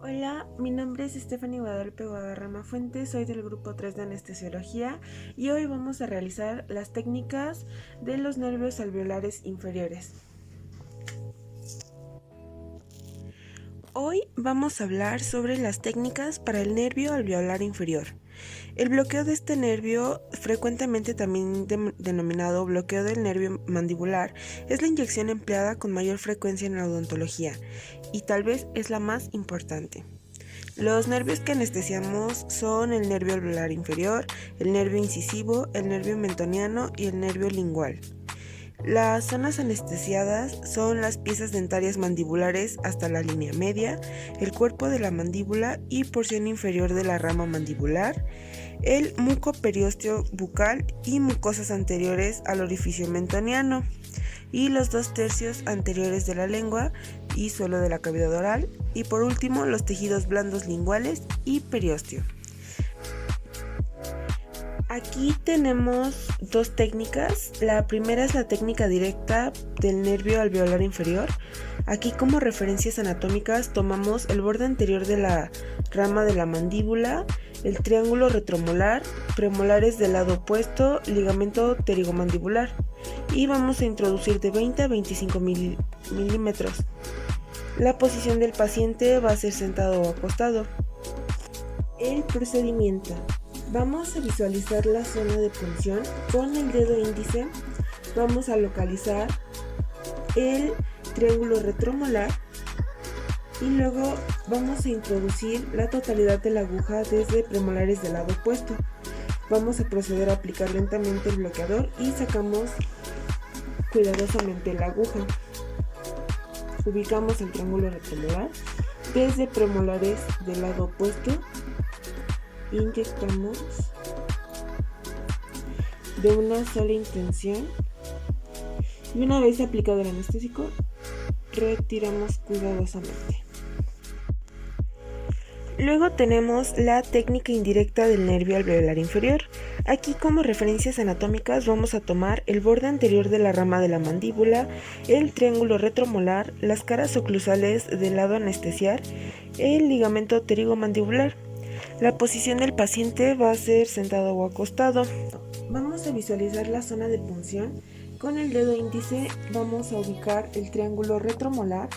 Hola, mi nombre es Stephanie Guadalupe Guadarrama Fuentes, soy del grupo 3 de anestesiología y hoy vamos a realizar las técnicas de los nervios alveolares inferiores. Hoy vamos a hablar sobre las técnicas para el nervio alveolar inferior. El bloqueo de este nervio, frecuentemente también denominado bloqueo del nervio mandibular, es la inyección empleada con mayor frecuencia en la odontología y tal vez es la más importante. Los nervios que anestesiamos son el nervio alveolar inferior, el nervio incisivo, el nervio mentoniano y el nervio lingual. Las zonas anestesiadas son las piezas dentarias mandibulares hasta la línea media, el cuerpo de la mandíbula y porción inferior de la rama mandibular, el mucoperiósteo bucal y mucosas anteriores al orificio mentoniano, y los 2/3 anteriores de la lengua y suelo de la cavidad oral, y por último los tejidos blandos linguales y periósteo. Aquí tenemos dos técnicas. La primera es la técnica directa del nervio alveolar inferior. Aquí como referencias anatómicas tomamos el borde anterior de la rama de la mandíbula, el triángulo retromolar, premolares del lado opuesto, ligamento pterigomandibular y vamos a introducir de 20 a 25 milímetros. La posición del paciente va a ser sentado o acostado. El procedimiento. Vamos a visualizar la zona de punción. Con el dedo índice vamos a localizar el triángulo retromolar y luego vamos a introducir la totalidad de la aguja desde premolares del lado opuesto. Vamos a proceder a aplicar lentamente el bloqueador y sacamos cuidadosamente la aguja. Ubicamos el triángulo retromolar desde premolares del lado opuesto. Inyectamos de una sola intención y una vez aplicado el anestésico retiramos cuidadosamente. Luego tenemos la técnica indirecta del nervio alveolar inferior. Aquí como referencias anatómicas vamos a tomar el borde anterior de la rama de la mandíbula, el triángulo retromolar, las caras oclusales del lado anestesiar, el ligamento pterigomandibular. La posición del paciente va a ser sentado o acostado. Vamos a visualizar la zona de punción. Con el dedo índice vamos a ubicar el triángulo retromolar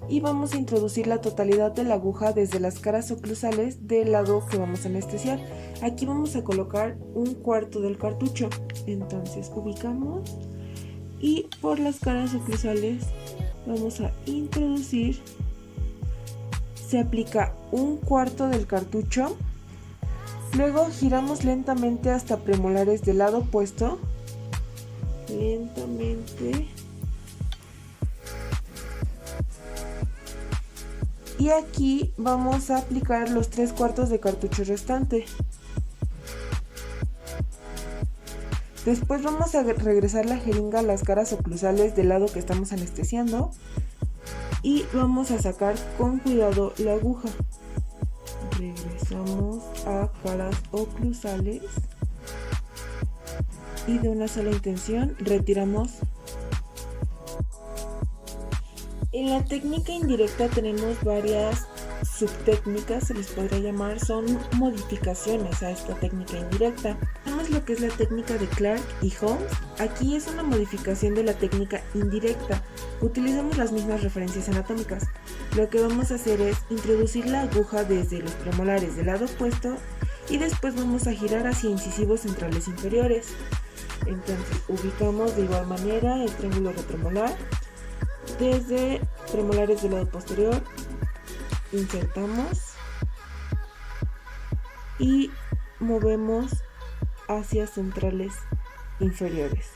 y vamos a introducir la totalidad de la aguja desde las caras oclusales del lado que vamos a anestesiar. Aquí vamos a colocar 1/4 del cartucho. Entonces ubicamos y por las caras oclusales vamos a introducir. Se aplica 1/4 del cartucho. Luego giramos lentamente hasta premolares del lado opuesto. Lentamente. Y aquí vamos a aplicar los 3/4 de cartucho restante. Después vamos a regresar la jeringa a las caras oclusales del lado que estamos anestesiando. Y vamos a sacar con cuidado la aguja. Regresamos a caras oclusales. Y de una sola intención retiramos. En la técnica indirecta tenemos varias subtécnicas, se les podría llamar, son modificaciones a esta técnica indirecta. Tenemos lo que es la técnica de Clark y Holmes. Aquí es una modificación de la técnica indirecta. Utilizamos las mismas referencias anatómicas. Lo que vamos a hacer es introducir la aguja desde los premolares del lado opuesto y después vamos a girar hacia incisivos centrales inferiores. Entonces ubicamos de igual manera el triángulo retromolar desde premolares del lado posterior, insertamos y movemos hacia centrales inferiores.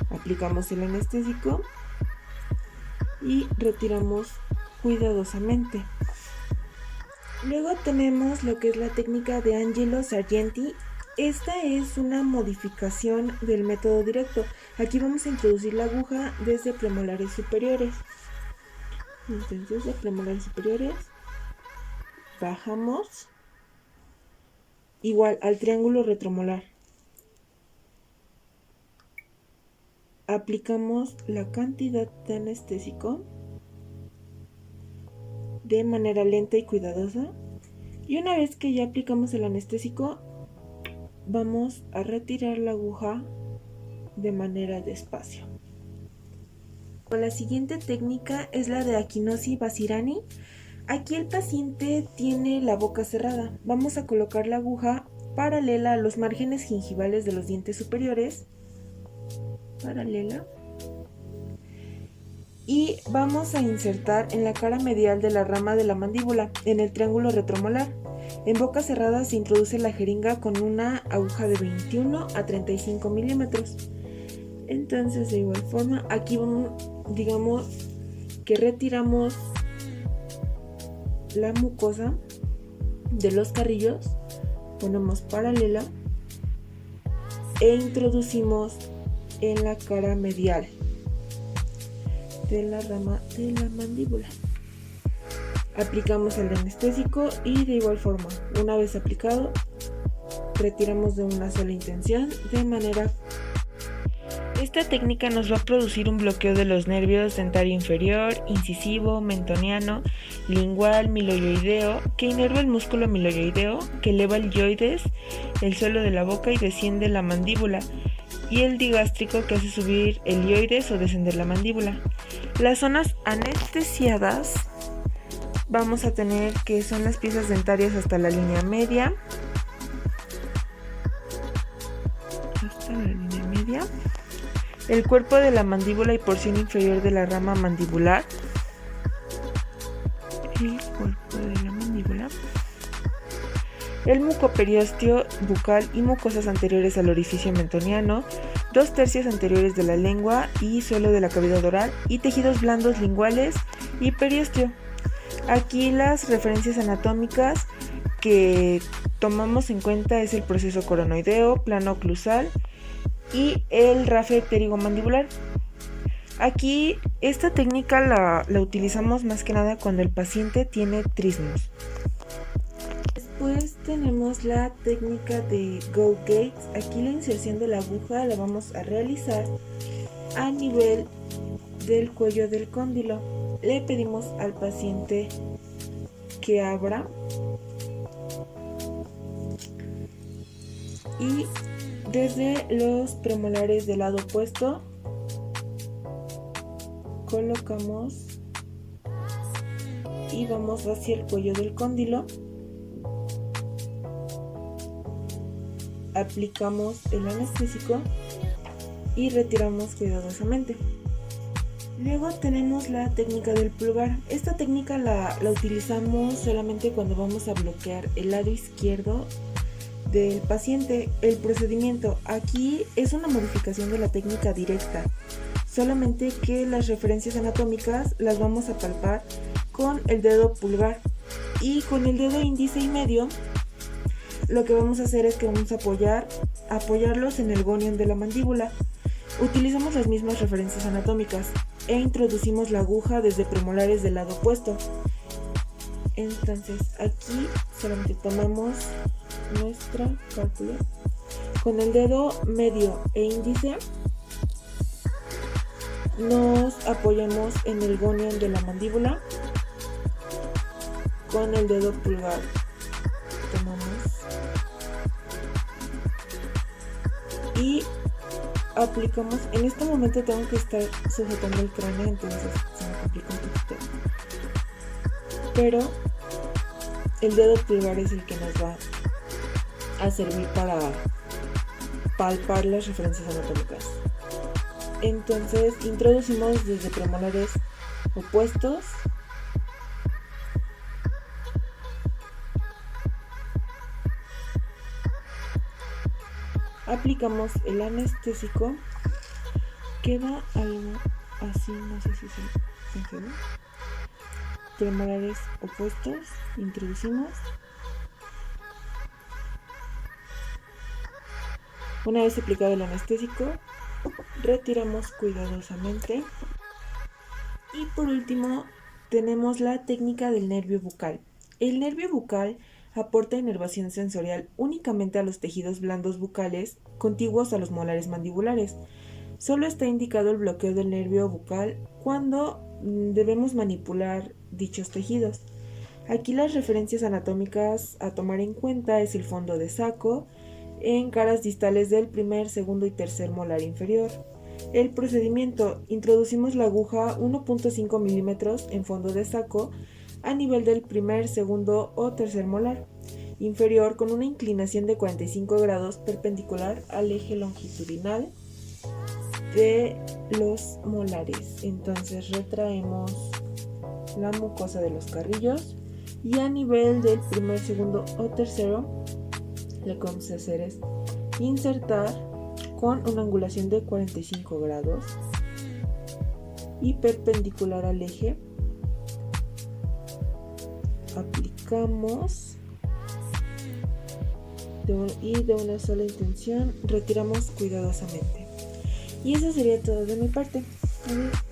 Aplicamos el anestésico y retiramos cuidadosamente. Luego tenemos lo que es la técnica de Angelo Sargenti. Esta es una modificación del método directo. Aquí vamos a introducir la aguja desde premolares superiores. Entonces, de premolares superiores, bajamos igual al triángulo retromolar. Aplicamos la cantidad de anestésico. de manera lenta y cuidadosa. Y una vez que ya aplicamos el anestésico, vamos a retirar la aguja de manera despacio. La siguiente técnica es la de Akinosi Basirani. Aquí el paciente tiene la boca cerrada. Vamos a colocar la aguja paralela a los márgenes gingivales de los dientes superiores. Paralela. Y vamos a insertar en la cara medial de la rama de la mandíbula, en el triángulo retromolar. En boca cerrada se introduce la jeringa con una aguja de 21 a 35 milímetros. Entonces, de igual forma, aquí digamos que retiramos la mucosa de los carrillos, ponemos paralela e introducimos en la cara medial de la rama de la mandíbula. Aplicamos el anestésico y de igual forma, una vez aplicado, retiramos de una sola intención de manera. Esta técnica nos va a producir un bloqueo de los nervios dentario inferior, incisivo, mentoniano, lingual, miloioideo, que inerva el músculo miloioideo, que eleva el yoides, el suelo de la boca y desciende la mandíbula, y el digástrico, que hace subir el yoides o descender la mandíbula. Las zonas anestesiadas vamos a tener que son las piezas dentarias hasta la línea media. El cuerpo de la mandíbula y porción inferior de la rama mandibular. El cuerpo de la mandíbula. El mucoperiósteo bucal y mucosas anteriores al orificio mentoniano, 2/3 anteriores de la lengua y suelo de la cavidad oral, y tejidos blandos linguales y periósteo. Aquí las referencias anatómicas que tomamos en cuenta es el proceso coronoideo, plano oclusal y el rafe pterigomandibular. Aquí esta técnica la utilizamos más que nada cuando el paciente tiene trismos. Después tenemos la técnica de Go Gates. Aquí la inserción de la aguja la vamos a realizar a nivel del cuello del cóndilo. Le pedimos al paciente que abra y desde los premolares del lado opuesto colocamos y vamos hacia el cuello del cóndilo. Aplicamos el anestésico y retiramos cuidadosamente. Luego tenemos la técnica del pulgar. Esta técnica la utilizamos solamente cuando vamos a bloquear el lado izquierdo del paciente. El procedimiento aquí es una modificación de la técnica directa, solamente que las referencias anatómicas las vamos a palpar con el dedo pulgar, y con el dedo índice y medio lo que vamos a hacer es que vamos a apoyarlos en el gonion de la mandíbula. Utilizamos las mismas referencias anatómicas e introducimos la aguja desde premolares del lado opuesto. Entonces aquí solamente tomamos nuestra cálcula con el dedo medio e índice, nos apoyamos en el gonion de la mandíbula, con el dedo pulgar tomamos y aplicamos. En este momento tengo que estar sujetando el cráneo, entonces se me complica un poquito, pero el dedo pulgar es el que nos va a servir para palpar las referencias anatómicas. Entonces introducimos desde premolares opuestos, aplicamos el anestésico, queda algo así, no sé si se ve. Premolares opuestos, introducimos. Una vez aplicado el anestésico, retiramos cuidadosamente. Y por último tenemos la técnica del nervio bucal. El nervio bucal aporta inervación sensorial únicamente a los tejidos blandos bucales contiguos a los molares mandibulares. Solo está indicado el bloqueo del nervio bucal cuando debemos manipular dichos tejidos. Aquí las referencias anatómicas a tomar en cuenta es el fondo de saco en caras distales del primer, segundo y tercer molar inferior. El procedimiento: introducimos la aguja 1.5 milímetros en fondo de saco a nivel del primer, segundo o tercer molar inferior con una inclinación de 45 grados perpendicular al eje longitudinal de los molares. Entonces retraemos la mucosa de los carrillos y a nivel del primer, segundo o tercero lo que vamos a hacer es insertar con una angulación de 45 grados y perpendicular al eje. Aplicamos y de una sola intención retiramos cuidadosamente. Y eso sería todo de mi parte. Adiós.